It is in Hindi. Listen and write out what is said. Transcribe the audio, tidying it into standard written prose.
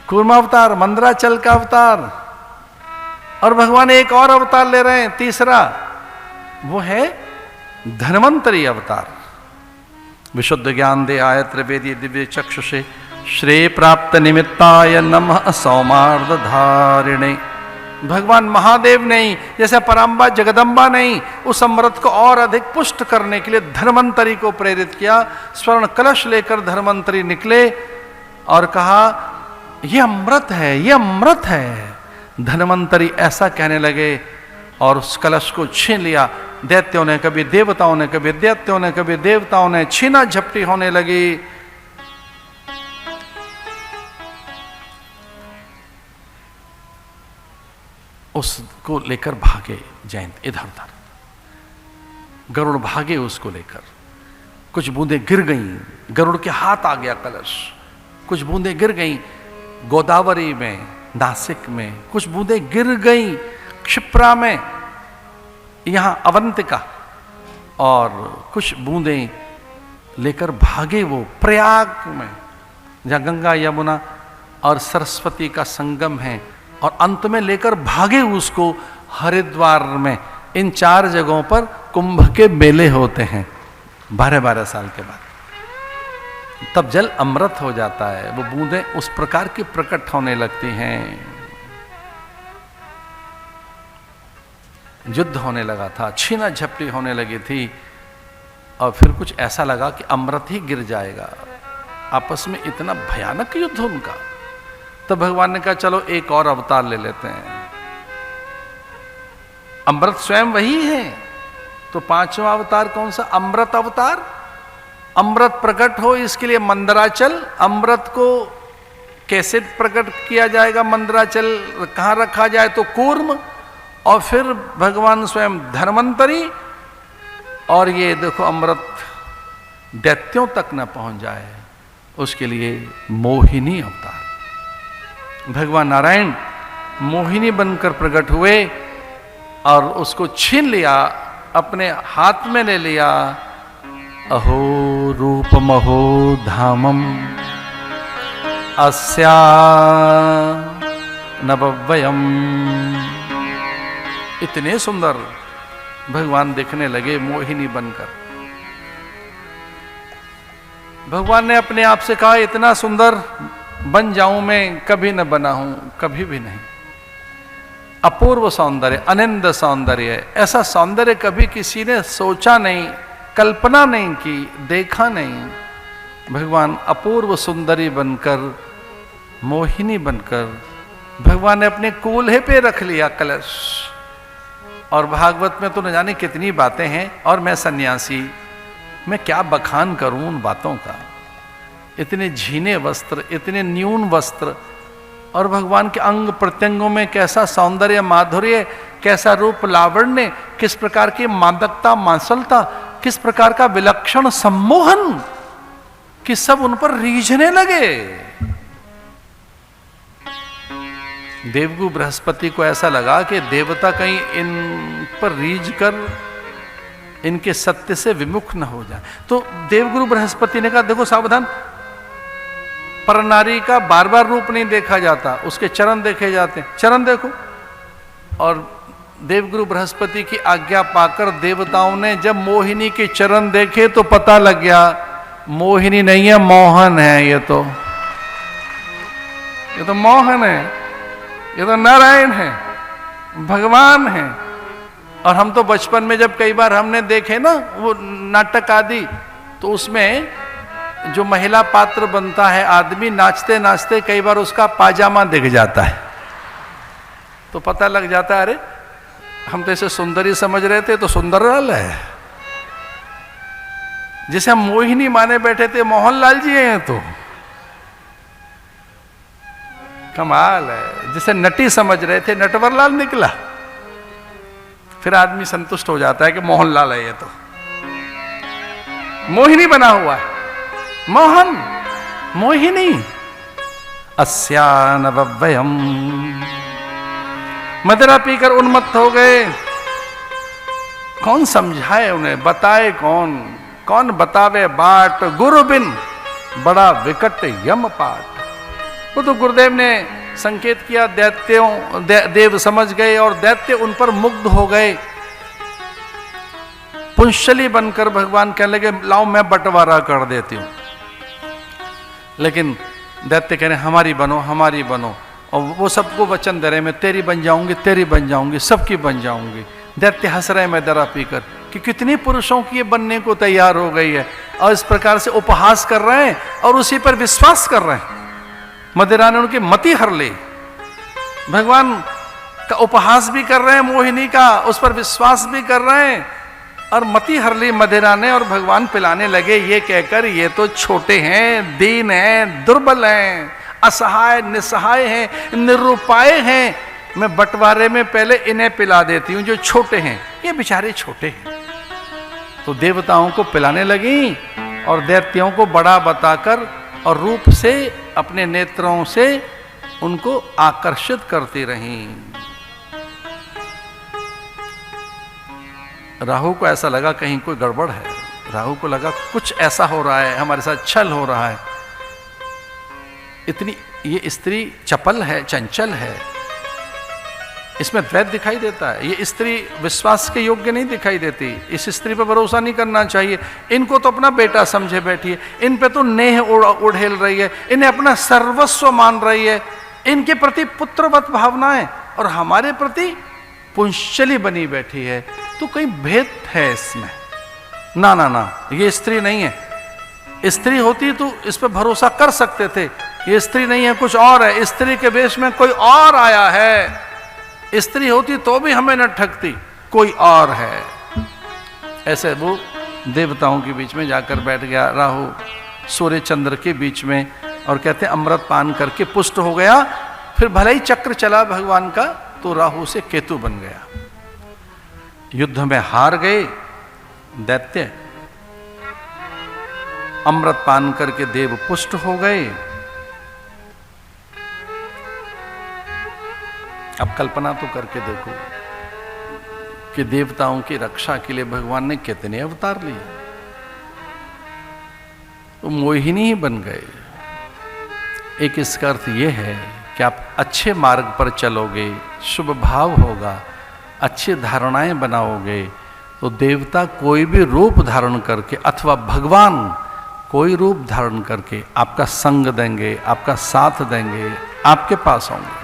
कूर्मा अवतार, मंदराचल का अवतार, और भगवान एक और अवतार ले रहे हैं, तीसरा, वो है धन्वंतरी अवतार। विशुद्ध ज्ञान दे आय त्रिवेदी दिव्य चक्षुषे श्रेय प्राप्त निमित्ताय नमः सौमार्द धारिणे। भगवान महादेव नहीं, जैसे पराम्बा जगदम्बा नहीं, उस अमृत को और अधिक पुष्ट करने के लिए धन्वंतरी को प्रेरित किया। स्वर्ण कलश लेकर धन्वंतरी निकले और कहा ये अमृत है, ये अमृत है। धन्वंतरी ऐसा कहने लगे और उस कलश को छीन लिया। दैत्यों ने, कभी देवताओं ने, कभी दैत्यों ने, कभी देवताओं ने, छीना झपटी होने लगी। उसको लेकर भागे जयंत इधर उधर, गरुड़ भागे उसको लेकर। कुछ बूंदें गिर गईं, गरुड़ के हाथ आ गया कलश, कुछ बूंदें गिर गईं गोदावरी में, नासिक में, कुछ बूंदें गिर गईं क्षिप्रा में, यहां अवंतिका, और कुछ बूंदें लेकर भागे वो प्रयाग में, जहां गंगा यमुना और सरस्वती का संगम है, और अंत में लेकर भागे उसको हरिद्वार में। इन 4 जगहों पर कुंभ के मेले होते हैं 12-12 साल के बाद, तब जल अमृत हो जाता है। वो बूंदें उस प्रकार की प्रकट होने लगती हैं। युद्ध होने लगा था, छीना झपटी होने लगी थी, और फिर कुछ ऐसा लगा कि अमृत ही गिर जाएगा। आपस में इतना भयानक युद्ध उनका। तो भगवान ने कहा चलो एक और अवतार ले लेते हैं। अमृत स्वयं वही है, तो 5वां अवतार कौन सा? अमृत अवतार। अमृत प्रकट हो इसके लिए मंदराचल। अमृत को कैसे प्रकट किया जाएगा? मंदराचल कहाँ रखा जाए? तो कूर्म, और फिर भगवान स्वयं धन्वंतरी, और ये देखो अमृत दैत्यों तक न पहुंच जाए उसके लिए मोहिनी अवतार। भगवान नारायण मोहिनी बनकर प्रकट हुए और उसको छीन लिया, अपने हाथ में ले लिया। अहो रूपमहो धामम अस्या नवव्ययम्। इतने सुंदर भगवान दिखने लगे मोहिनी बनकर। भगवान ने अपने आप से कहा इतना सुंदर बन जाऊं मैं, कभी न बना हूं, कभी भी नहीं। अपूर्व सौंदर्य, अनिंद सौंदर्य, ऐसा सौंदर्य कभी किसी ने सोचा नहीं, कल्पना नहीं की, देखा नहीं। भगवान अपूर्व सुंदरी बनकर, मोहिनी बनकर, भगवान ने अपने कूल्हे पे रख लिया कलश। और भागवत में तो न जाने कितनी बातें हैं, और मैं सन्यासी, मैं क्या बखान करूं उन बातों का। इतने झीने वस्त्र, इतने न्यून वस्त्र, और भगवान के अंग प्रत्यंगों में कैसा सौंदर्य माधुर्य, कैसा रूप लावण्य, किस प्रकार की मादकता मांसलता, किस प्रकार का विलक्षण सम्मोहन, कि सब उन पर रीझने लगे। देवगु बृहस्पति को ऐसा लगा कि देवता कहीं इन पर रीझ कर इनके सत्य से विमुख न हो जाए। तो देवगुरु बृहस्पति ने कहा देखो सावधान, पर नारी का बार बार रूप नहीं देखा जाता, उसके चरण देखे जाते हैं, चरण देखो। और देवगुरु बृहस्पति की आज्ञा पाकर देवताओं ने जब मोहिनी के चरण देखे तो पता लग गया मोहिनी नहीं है, मोहन है। ये तो मोहन है, ये तो नारायण है, भगवान है। और हम तो बचपन में जब कई बार हमने देखे ना वो नाटक आदि, तो उसमें जो महिला पात्र बनता है, आदमी नाचते नाचते कई बार उसका पाजामा दिख जाता है, तो पता लग जाता है अरे हम तो इसे सुंदरी समझ रहे थे तो सुंदरलाल है। जिसे हम मोहिनी माने बैठे थे मोहनलाल जी हैं, तो कमाल है। जिसे नटी समझ रहे थे नटवरलाल निकला। फिर आदमी संतुष्ट हो जाता है कि मोहनलाल है, ये तो मोहिनी बना हुआ है। मोहन मोहिनी अस्या नवव्ययम्। मदिरा पीकर उन्मत्त हो गए। कौन समझाए उन्हें, बताए कौन, कौन बतावे बाट, गुरु बिन बड़ा विकट यम पाट। वो तो गुरुदेव ने संकेत किया, देव समझ गए और दैत्य उन पर मुग्ध हो गए। पुंशली बनकर भगवान कहने लगे लाओ मैं बंटवारा कर देती हूं। लेकिन दैत्य कह रहे हमारी बनो, हमारी बनो, और वो सबको वचन दे रहे मैं तेरी बन जाऊंगी, तेरी बन जाऊंगी, सबकी बन जाऊंगी। दैत्य हंस रहे मैं दरा पीकर कि कितनी पुरुषों की ये बनने को तैयार हो गई है, और इस प्रकार से उपहास कर रहे हैं और उसी पर विश्वास कर रहे हैं। मदिरा ने उनकी मति हर ली, भगवान का उपहास भी कर रहे हैं, मोहिनी का उस पर विश्वास भी कर रहे हैं, और मति हर ली मदिरा ने, और भगवान पिलाने लगे ये कहकर ये तो छोटे हैं, दीन हैं, दुर्बल हैं, असहाय निसहाय हैं, निरुपाय हैं, मैं बंटवारे में पहले इन्हें पिला देती हूं जो छोटे हैं, ये बेचारे छोटे हैं। तो देवताओं को पिलाने लगी और दैत्यों को बड़ा बताकर और रूप से अपने नेत्रों से उनको आकर्षित करती रहीं। राहु को ऐसा लगा कहीं कोई गड़बड़ है, राहु को लगा कुछ ऐसा हो रहा है, हमारे साथ छल हो रहा है, इतनी ये स्त्री चपल है, चंचल है, इसमें द्वैत दिखाई देता है, ये स्त्री विश्वास के योग्य नहीं दिखाई देती, इस स्त्री पर भरोसा नहीं करना चाहिए, इनको तो अपना बेटा समझे बैठी है, इन पे तो नेह उड़ेल रही है, इन्हें अपना सर्वस्व मान रही है, इनके प्रति पुत्रवत भावनाएं और हमारे प्रति पुंशली बनी बैठी है, तो कहीं भेद है इसमें। ना ना ना, ये स्त्री नहीं है, स्त्री होती तो इस पर भरोसा कर सकते थे, ये स्त्री नहीं है, कुछ और है, स्त्री के वेश में कोई और आया है, स्त्री होती तो भी हमें न ठगती, कोई और है। ऐसे वो देवताओं के बीच में जाकर बैठ गया राहु, सूर्य चंद्र के बीच में, और कहते हैं अमृत पान करके पुष्ट हो गया। फिर भले ही चक्र चला भगवान का, तो राहु से केतु बन गया। युद्ध में हार गए दैत्य, अमृत पान करके देव पुष्ट हो गए। अब कल्पना तो करके देखो कि देवताओं की रक्षा के लिए भगवान ने कितने अवतार लिए, तो मोहिनी ही बन गए। एक इसका अर्थ यह है कि आप अच्छे मार्ग पर चलोगे, शुभ भाव होगा, अच्छी धारणाएं बनाओगे, तो देवता कोई भी रूप धारण करके अथवा भगवान कोई रूप धारण करके आपका संग देंगे, आपका साथ देंगे, आपके पास होंगे।